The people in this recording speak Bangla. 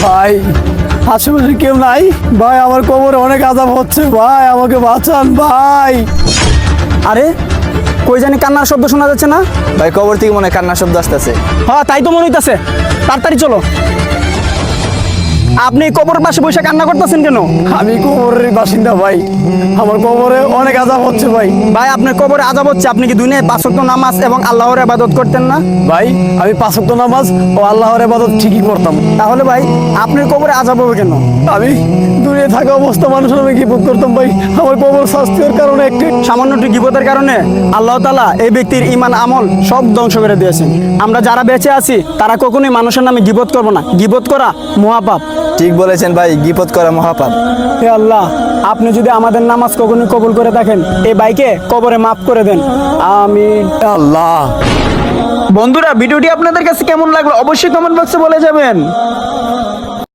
ভাই আশেপাশে কেউ নাই ভাই, আমার কোমরে অনেক আযাব হচ্ছে ভাই, আমাকে বাঁচান ভাই। আরে কই জানি কান্নার শব্দ শোনা যাচ্ছে না? ভাই কবর থেকে মনে হয় কান্নার শব্দ আসতেছে। হ্যাঁ তাই তো মনে হইতাছে, তাড়াতাড়ি চলো। আপনি কবরের পাশে বসে কান্না করতেছেন কেন? আমি কোমরের বাসিন্দা ভাই, আমার কোমরে অনেক আযাব হচ্ছে ভাই। ভাই আপনার কবরে আযাব হচ্ছে, আপনি কি দুনিয়ায় 5 ওয়াক্ত নামাজ এবং আল্লাহর ইবাদত করতেন না? ভাই আমি 5 ওয়াক্ত নামাজ ও আল্লাহর ইবাদত ঠিকই করতাম। তাহলে ভাই আপনার কবরে আযাব হবে কেন? আমি দূরে থাকা অবস্থা মানুষের আমি গিবত করতাম ভাই, আমার কবর স্বাস্থ্যের কারণে একটু সামান্য একটু গীবতের কারণে আল্লাহ তাআলা এই ব্যক্তির ঈমান আমল সব ধ্বংস করে দিয়েছেন। আমরা যারা বেঁচে আছি তারা কখনোই মানুষের নামে গীবত করব না, গীবত করা মহাপাপ। ঠিক বলেছেন ভাই, গীপত করা মহাপাপ। হে আল্লাহ, আপনি যদি আমাদের নামাজ কখনোই কবুল করে থাকেন, এই ভাইকে কবরে মাফ করে দেন, আমিন। আল্লাহ। বন্ধুরা ভিডিওটি আপনাদের কাছে কেমন লাগলো অবশ্যই কমেন্ট বক্সে বলে যাবেন।